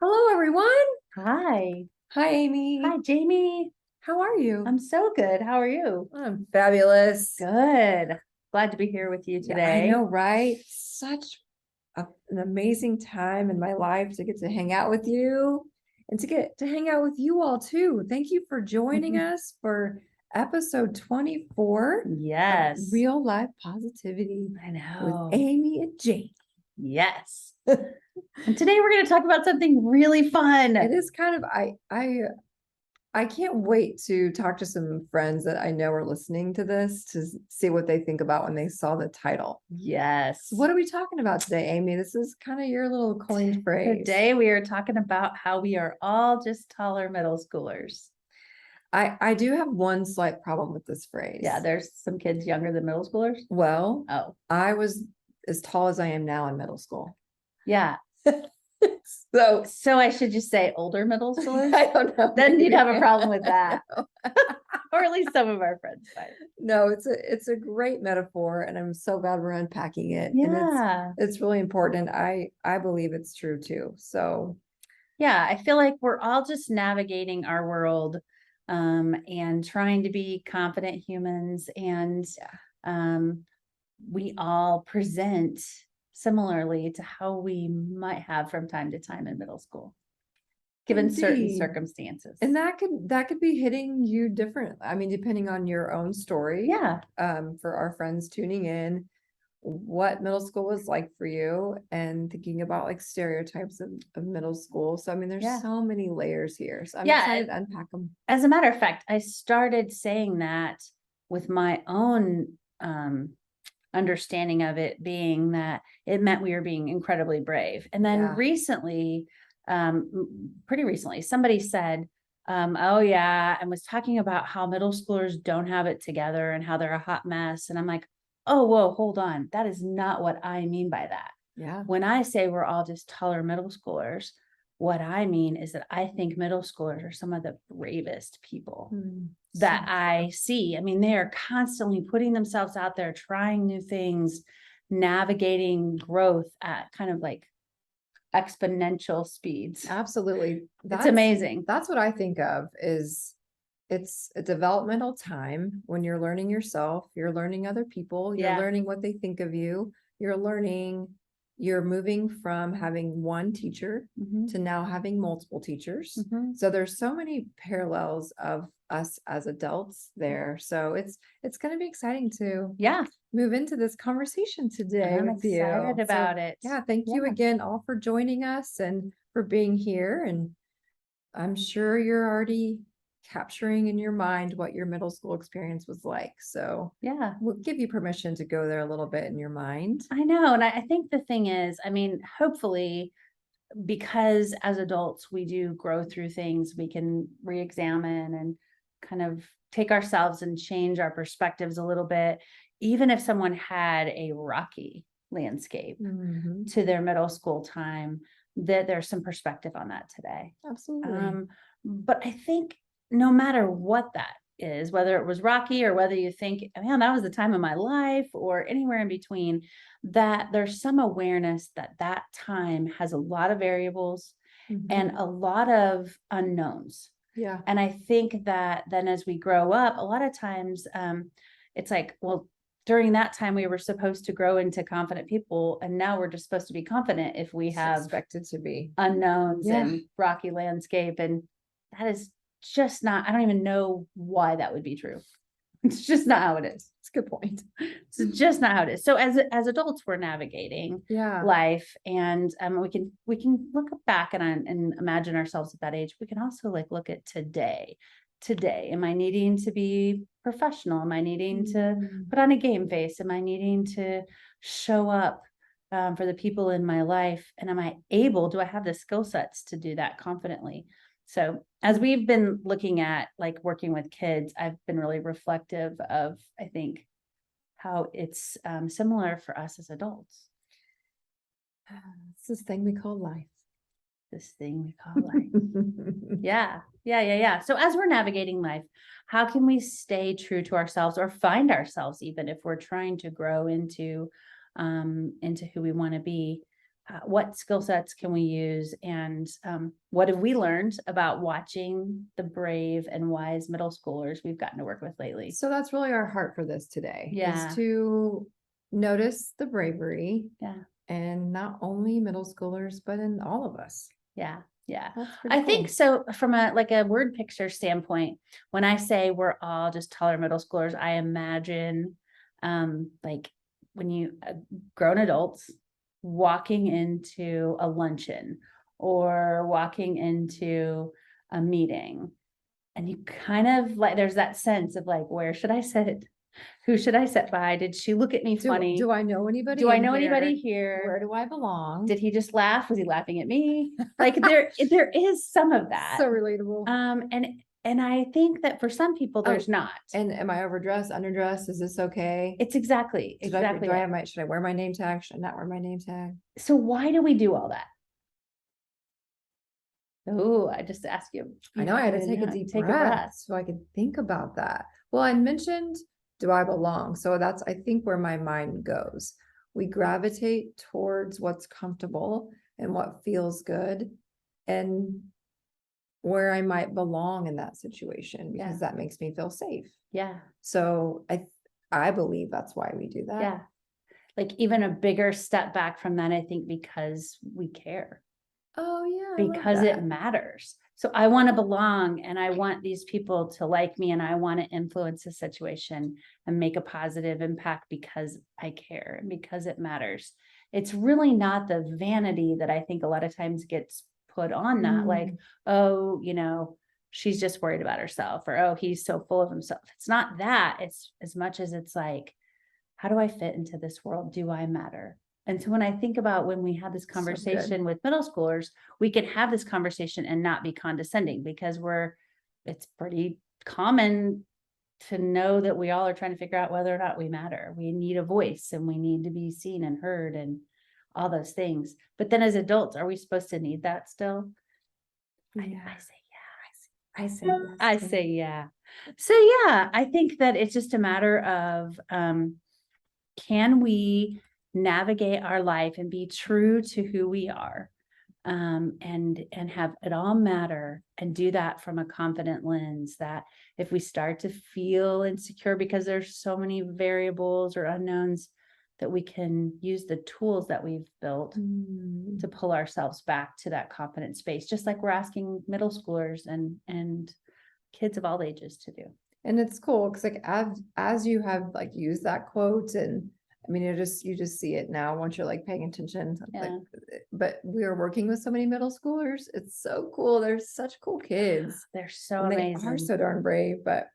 Hello, everyone. Hi. Hi, Amy. Hi, Jamie. How are you? I'm so good. How are you? I'm fabulous. Good. Glad to be here with you Yeah, I today. know, right? Such an amazing time in my life to get to hang out with you and to get to hang out with you all too. Thank you for joining us for episode 24 of Yes. Real Life Positivity I with know. Amy and Jane. Yes. And today we're going to talk about something really fun. It is kind of I can't wait to talk to some friends that I know are listening to this to see what they think about when they saw the title. Yes. So what are we talking about today, Amy? This is kind of your little coined phrase. Today we are talking about how we are all just taller middle schoolers. I do have one slight problem with this phrase. Yeah, there's some kids younger than middle schoolers. Well, Oh, I was as tall as I am now in middle school. yeah. So I should just say older middle schoolers. I don't know. Then you'd maybe. have a problem with that. Or at least some of our friends might. No, it's a great metaphor, and I'm so glad we're unpacking it. And Yeah. it's really important. I believe it's true too. So Yeah, I feel like we're all just navigating our world and trying to be confident humans, and we all present similarly to how we might have from time to time in middle school, given certain indeed. circumstances. And that could be hitting you different. I mean, depending on your own story. Yeah. For our friends tuning in, what middle school was like for you and thinking about like stereotypes of middle school. So I mean, there's Yeah. so many layers here. So I'm Yeah, excited to unpack them. As a matter of fact, I started saying that with my own understanding of it being that it meant we were being incredibly brave. And then Yeah. recently, pretty recently, somebody said, oh yeah, and was talking about how middle schoolers don't have it together and how they're a hot mess. And I'm like, oh, whoa, hold on. That is not what I mean by that. Yeah. When I say we're all just taller middle schoolers, what I mean is that I think middle schoolers are some of the bravest people that I see. I mean, they are constantly putting themselves out there, trying new things, navigating growth at kind of like exponential speeds. Absolutely. It's amazing. That's what I think of is it's a developmental time when you're learning yourself, you're learning other people, you're Yeah. learning what they think of you, you're moving from having one teacher to now having multiple teachers. So there's so many parallels of us as adults there. So it's going to be exciting to move into this conversation today I'm with you. excited about it. Yeah, thank you again all for joining us and for being here. And I'm sure you're already capturing in your mind what your middle school experience was like. So Yeah, we'll give you permission to go there a little bit in your mind. I know. And I think the thing is, I mean, hopefully, because as adults, we do grow through things, we can re-examine and kind of take ourselves and change our perspectives a little bit. Even if someone had a rocky landscape to their middle school time, that there's some perspective on that today. Absolutely. But I think no matter what that is, whether it was rocky or whether you think, man, that was the time of my life or anywhere in between, that there's some awareness that that time has a lot of variables and a lot of unknowns. Yeah. And I think that then as we grow up, a lot of times it's like, well, during that time we were supposed to grow into confident people, and now we're just supposed to be confident if we have expected to be unknowns and rocky landscape. And that is just not, I don't even know why that would be true. It's just not how it is. It's a good point. It's just not how it is. So as adults, we're navigating life, and we can look back and imagine ourselves at that age. We can also like look at today. Today, am I needing to be professional? Am I needing to put on a game face? Am I needing to show up for the people in my life? And am I able, do I have the skill sets to do that confidently? So as we've been looking at like working with kids, I've been really reflective of, I think, how it's similar for us as adults. It's this thing we call life. This thing we call life. Yeah. So as we're navigating life, how can we stay true to ourselves or find ourselves, even if we're trying to grow into who we want to be? what skill sets can we use, and what have we learned about watching the brave and wise middle schoolers we've gotten to work with lately? So that's really our heart for this today. Yeah. Is to notice the bravery. Yeah. And not only middle schoolers, but in all of us. Yeah. Yeah. That's pretty I cool. think so, from a word picture standpoint, when I say we're all just taller middle schoolers, I imagine like when you grown adults walking into a luncheon or walking into a meeting, and you kind of like, there's that sense of like, where should I sit? Who should I sit by? Did she look at me funny? Do I know anybody? Do I know anybody here? Where do I belong? Did he just laugh? Was he laughing at me? Like there is some of that. So relatable. And I think that for some people there's not. And am I overdressed, underdressed? Is this okay? It's exactly. Should I wear my name tag? Should I not wear my name tag? So why do we do all that? Oh, I just asked you. I know I had to take a deep breath so I could think about that. Well, I mentioned, do I belong? So that's, I think, where my mind goes. We gravitate towards what's comfortable and what feels good and where I might belong in that situation, because that makes me feel safe. Yeah. So I believe that's why we do that. Yeah. Like even a bigger step back from that, I think, because we care. Oh yeah. Because it matters. So I want to belong, and I want these people to like me, and I want to influence the situation and make a positive impact because I care and because it matters. It's really not the vanity that I think a lot of times gets put on that, like, oh, she's just worried about herself, or, oh, he's so full of himself. It's not that. It's as much as it's like, how do I fit into this world? Do I matter? And so when I think about when we had this conversation with middle schoolers, we can have this conversation and not be condescending, because it's pretty common to know that we all are trying to figure out whether or not we matter. We need a voice, and we need to be seen and heard and all those things. But then as adults, are we supposed to need that still? I say yeah. I say yes. I say yeah. So yeah, I think that it's just a matter of, can we navigate our life and be true to who we are, and have it all matter, and do that from a confident lens, that if we start to feel insecure because there's so many variables or unknowns, that we can use the tools that we've built to pull ourselves back to that confident space, just like we're asking middle schoolers and kids of all ages to do. And it's cool because like as you have like used that quote, and I mean, you just see it now once you're like paying attention. Like, but we are working with so many middle schoolers. It's so cool. They're such cool kids. They're so amazing. They are so darn brave. But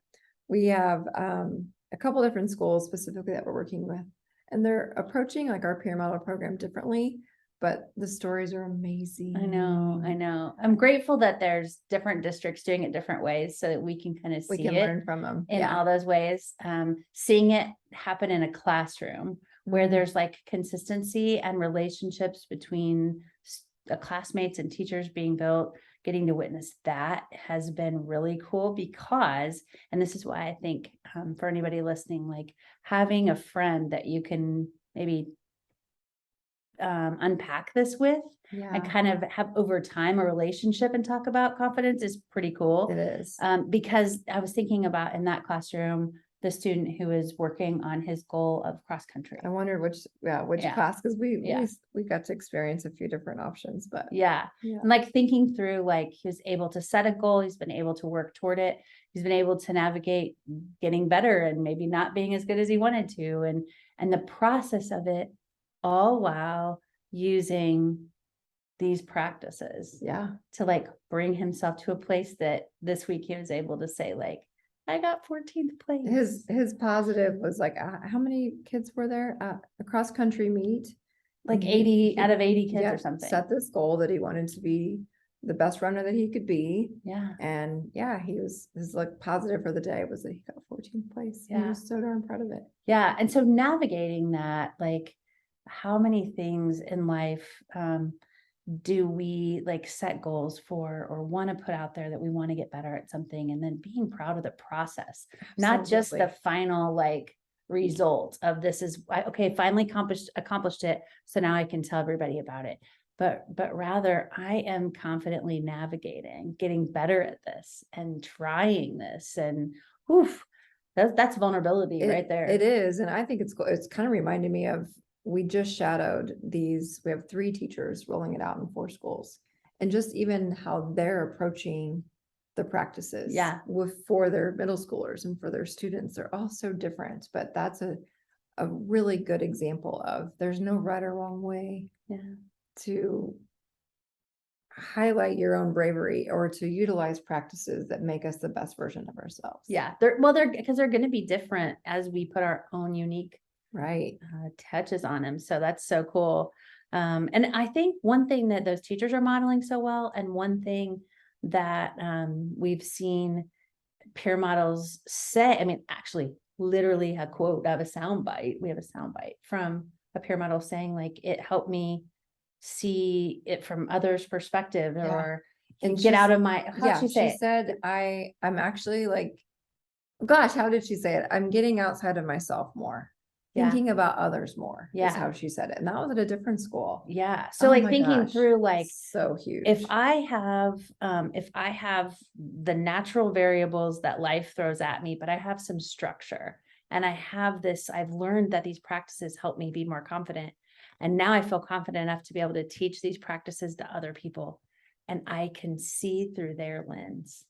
we have a couple different schools specifically that we're working with, and they're approaching like our peer model program differently. But the stories are amazing. I know. I'm grateful that there's different districts doing it different ways, so that we can kind of see it, learn from them in all those ways. Seeing it happen in a classroom where there's like consistency and relationships between classmates and teachers being built, getting to witness that has been really cool, because, and this is why I think, for anybody listening, like having a friend that you can maybe unpack this with, and kind of have over time a relationship and talk about confidence is pretty cool. It is. Because I was thinking about in that classroom, the student who is working on his goal of cross country. I wondered which class, because we got to experience a few different options, but and like thinking through, like he was able to set a goal, he's been able to work toward it, he's been able to navigate getting better and maybe not being as good as he wanted to, and the process of it, all while using these practices to like bring himself to a place that this week he was able to say, like, I got 14th place. His positive was like, how many kids were there at a cross country meet? Like 80 out of 80 kids or something. Set this goal that he wanted to be the best runner that he could be. Yeah. And his like positive for the day was that he got 14th place. He was so darn proud of it. Yeah. And so navigating that, like, how many things in life do we like set goals for, or want to put out there that we want to get better at something, and then being proud of the process. Absolutely. Not just the final like result of this is, okay, finally accomplished it. So now I can tell everybody about it. But rather I am confidently navigating, getting better at this and trying this, and oof, that's vulnerability right there. It is. And I think it's kind of reminding me of, we just shadowed we have 3 teachers rolling it out in 4 schools, and just even how they're approaching the practices for their middle schoolers and for their students. They're all so different, but that's a really good example of, there's no right or wrong way to highlight your own bravery or to utilize practices that make us the best version of ourselves. Yeah. Because they're going to be different as we put our own unique touches on them. So that's so cool. And I think one thing that those teachers are modeling so well, and one thing that we've seen peer models say, I mean, actually literally a quote of a soundbite. We have a soundbite from a peer model saying, like, it helped me see it from others' perspective, or and get out of my, how'd she say it? Said, I'm actually like, gosh, how did she say it? I'm getting outside of myself more. Thinking about others more is how she said it. And that was at a different school. Yeah. So like thinking through, like, so huge. If I have the natural variables that life throws at me, but I have some structure, and I've learned that these practices help me be more confident. And now I feel confident enough to be able to teach these practices to other people, and I can see through their lens.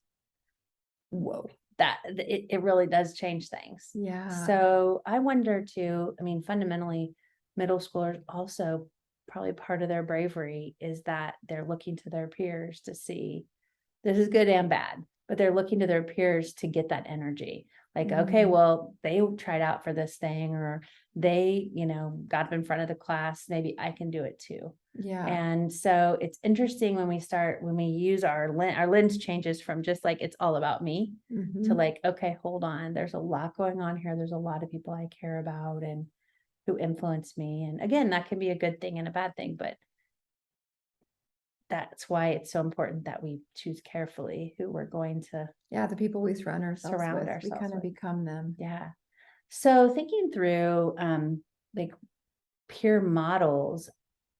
Whoa. That it really does change things. Yeah. So I wonder too, I mean, fundamentally, middle schoolers also, probably part of their bravery is that they're looking to their peers to see, this is good and bad, but they're looking to their peers to get that energy. Like, okay, well, they tried out for this thing, or they, got up in front of the class. Maybe I can do it too. Yeah. And so it's interesting when we use our lens changes from just like, it's all about me to like, okay, hold on. There's a lot going on here. There's a lot of people I care about and who influence me. And again, that can be a good thing and a bad thing, but that's why it's so important that we choose carefully who we're going to. Yeah. The people we surround ourselves with, we kind of become them. Yeah. So thinking through, like peer models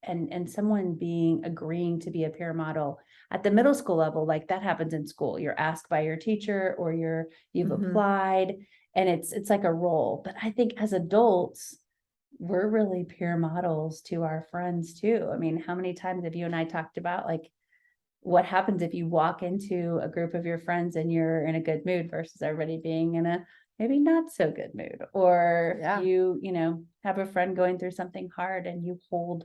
and someone agreeing to be a peer model at the middle school level, like that happens in school. You're asked by your teacher, or you've applied, and it's like a role. But I think as adults, we're really peer models to our friends too. I mean, how many times have you and I talked about, like, what happens if you walk into a group of your friends and you're in a good mood versus everybody being in a maybe not so good mood, or you have a friend going through something hard and you hold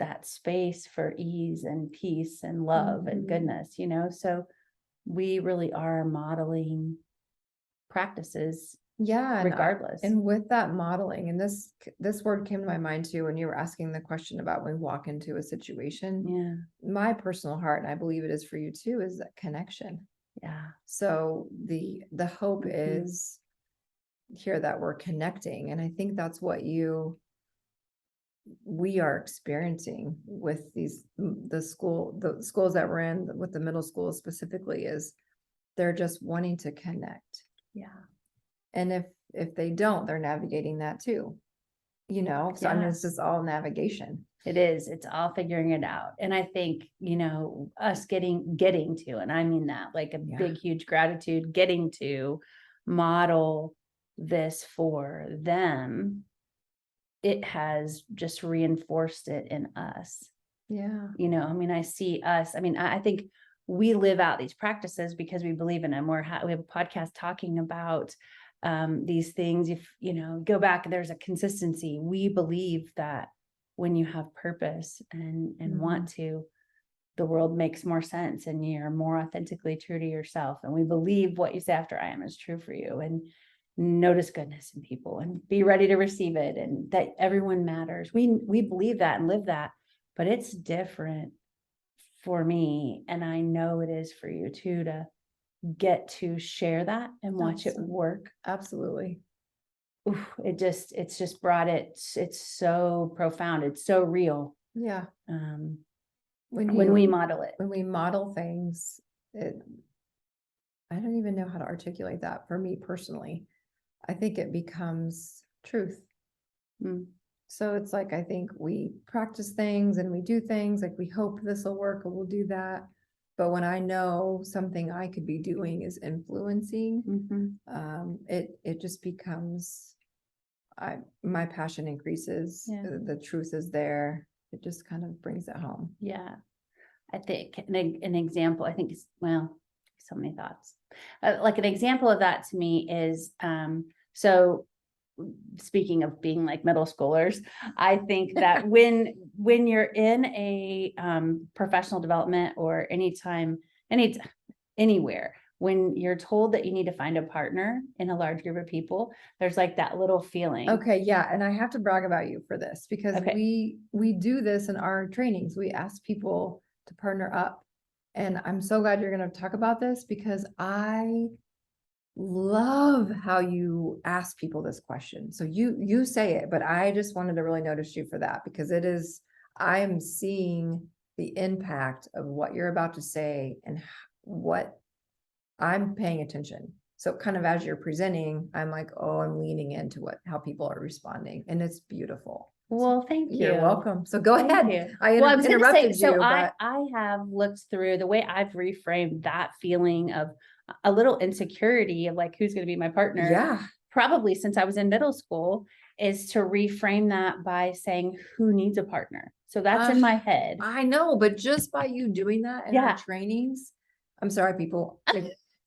that space for ease and peace and love and goodness, so we really are modeling practices. Yeah. Regardless. And with that modeling, and this word came to my mind too, when you were asking the question about when we walk into a situation. Yeah. My personal heart, and I believe it is for you too, is that connection. Yeah. So the hope is here that we're connecting. And I think that's what we are experiencing with the schools that we're in, with the middle school specifically, is they're just wanting to connect. Yeah. And if they don't, they're navigating that too, so I mean, it's just all navigation. It is, it's all figuring it out. And I think, us getting to, and I mean that like a big, huge gratitude, getting to model this for them, it has just reinforced it in us. Yeah. I mean, I see us, I mean, I think we live out these practices because we believe in them. We have a podcast talking about these things. If go back, there's a consistency. We believe that when you have purpose and want to, the world makes more sense and you're more authentically true to yourself. And we believe what you say after I am is true for you, and notice goodness in people and be ready to receive it, and that everyone matters. We believe that and live that, but it's different for me, and I know it is for you too, to get to share that and watch it work. Absolutely. Oof, it's just brought it's so profound. It's so real. Yeah. When we model it. When we model things, I don't even know how to articulate that for me personally. I think it becomes truth. Mm. So it's like, I think we practice things and we do things like we hope this will work or we'll do that. But when I know something I could be doing is influencing, it just becomes, my passion increases. Yeah. The truth is there. It just kind of brings it home. Yeah. I think an example, I think is, well, so many thoughts. Like an example of that to me is, so speaking of being like middle schoolers, I think that when you're in a professional development or anywhere, when you're told that you need to find a partner in a large group of people, there's like that little feeling. Okay, yeah, and I have to brag about you for this because Okay. we do this in our trainings. We ask people to partner up. And I'm so glad you're going to talk about this because I love how you ask people this question. So you say it, but I just wanted to really notice you for that because I am seeing the impact of what you're about to say and what I'm paying attention. So kind of as you're presenting, I'm like, oh, I'm leaning into how people are responding, and it's beautiful. Well, thank you. You're welcome. So go ahead. You. I Well, I was going to say, interrupted so you, but I have looked through the way I've reframed that feeling of a little insecurity of like, who's going to be my partner? yeah, Probably since I was in middle school, is to reframe that by saying, who needs a partner? So that's in my head. I know, but just by you doing that in our trainings, I'm sorry, people.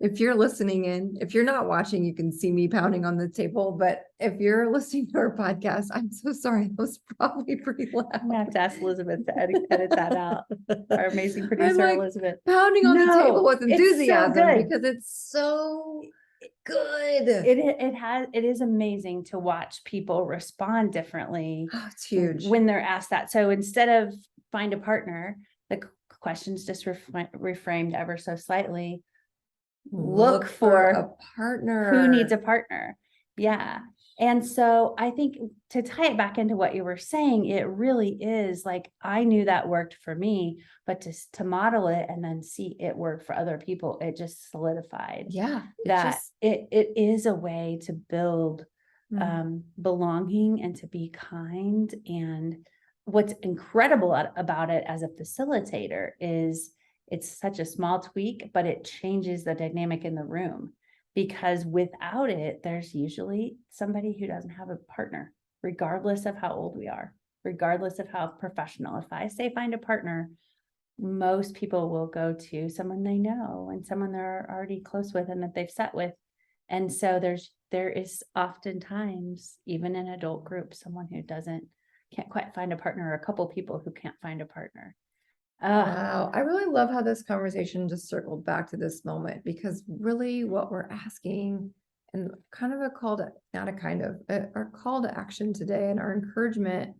If you're listening in, if you're not watching, you can see me pounding on the table. But if you're listening to our podcast, I'm so sorry. That was probably pretty loud. I'm gonna have to ask Elizabeth to edit that out. Our amazing producer, like Elizabeth. Pounding on the table with enthusiasm so because it's so good. It is amazing to watch people respond differently. Oh, it's huge when they're asked that. So instead of find a partner, the question's just reframed ever so slightly. Look for a partner. Who needs a partner? Yeah. And so I think to tie it back into what you were saying, it really is like, I knew that worked for me, but to model it and then see it work for other people, it just solidified. Yeah. It is a way to build belonging and to be kind. And what's incredible about it as a facilitator is it's such a small tweak, but it changes the dynamic in the room. Because without it, there's usually somebody who doesn't have a partner, regardless of how old we are, regardless of how professional. If I say find a partner, most people will go to someone they know and someone they're already close with and that they've sat with. And so there is oftentimes, even in adult groups, someone who can't quite find a partner, or a couple people who can't find a partner. Wow. I really love how this conversation just circled back to this moment, because really what we're asking and kind of our call to action today and our encouragement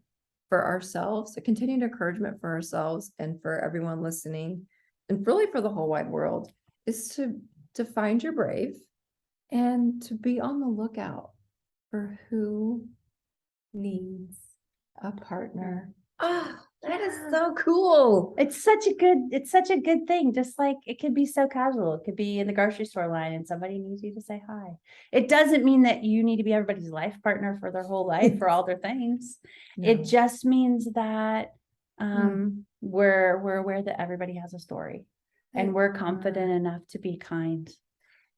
for ourselves, a continued encouragement for ourselves and for everyone listening, and really for the whole wide world, is to find your brave and to be on the lookout for who needs a partner. That is so cool. It's such a good thing. Just like it could be so casual. It could be in the grocery store line and somebody needs you to say hi. It doesn't mean that you need to be everybody's life partner for their whole life for all their things. No. It just means that we're aware that everybody has a story and we're confident enough to be kind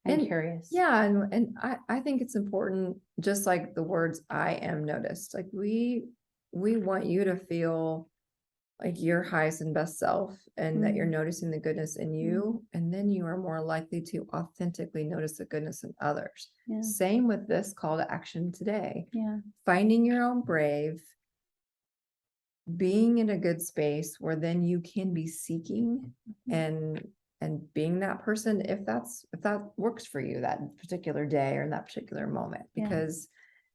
and curious. Yeah. And I think it's important, just like the words, I am noticed. Like we want you to feel like your highest and best self, and that you're noticing the goodness in you. And then you are more likely to authentically notice the goodness in others. Yeah. Same with this call to action today. Yeah. Finding your own brave, being in a good space where then you can be seeking and being that person, if that works for you that particular day or in that particular moment, because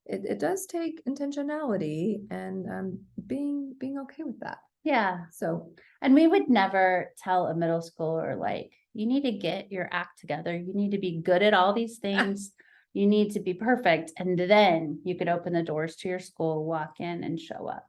it does take intentionality and being okay with that. Yeah. So, and we would never tell a middle schooler, like, you need to get your act together. You need to be good at all these things. You need to be perfect. And then you could open the doors to your school, walk in and show up.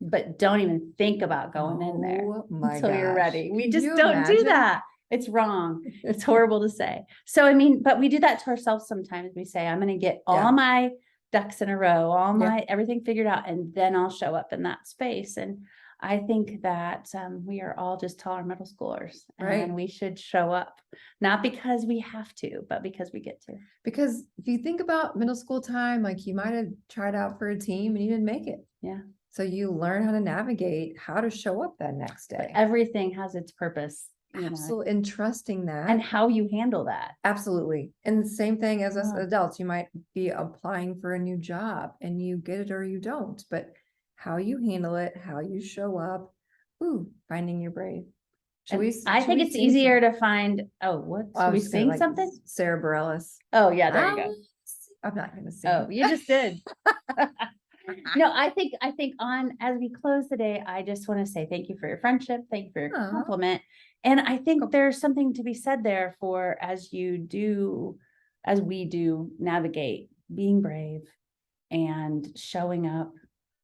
But don't even think about going in there until you're ready. We just don't do that. It's wrong. It's horrible to say. So, I mean, but we do that to ourselves sometimes. We say, I'm going to get all my ducks in a row, all my everything figured out, and then I'll show up in that space. And I think that we are all just taller middle schoolers, and we should show up, not because we have to, but because we get to. Because if you think about middle school time, like you might have tried out for a team and you didn't make it. Yeah. So you learn how to navigate, how to show up that next day. But everything has its purpose. Absolutely. And trusting that. And how you handle that. Absolutely. And the same thing as us adults, you might be applying for a new job and you get it or you don't, but how you handle it, how you show up, finding your brave. I think it's easier to find, should we sing something? Sarah Bareilles. Oh yeah, there you go. I'm not going to sing. Oh, you just did. No, I think as we close today, I just want to say thank you for your friendship. Thank you for your compliment. And I think there's something to be said there for as we do navigate being brave and showing up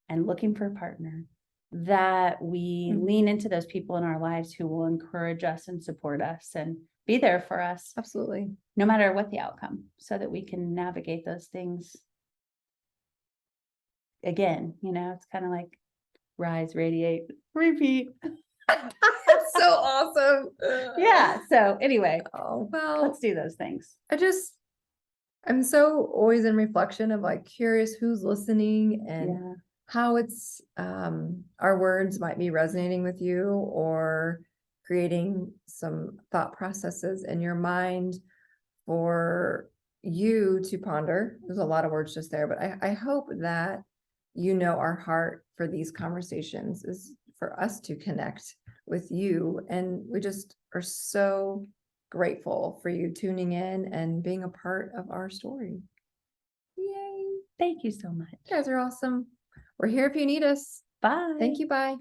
and looking for a partner, that we lean into those people in our lives who will encourage us and support us and be there for us. Absolutely. No matter what the outcome, so that we can navigate those things. Again, it's kind of like rise, radiate, repeat. That's so awesome. Yeah. So anyway, well, let's do those things. I'm so always in reflection of like curious who's listening and how it's our words might be resonating with you or creating some thought processes in your mind for you to ponder. There's a lot of words just there, but I hope that our heart for these conversations is for us to connect with you. And we just are so grateful for you tuning in and being a part of our story. Yay. Thank you so much. You guys are awesome. We're here if you need us. Bye. Thank you. Bye.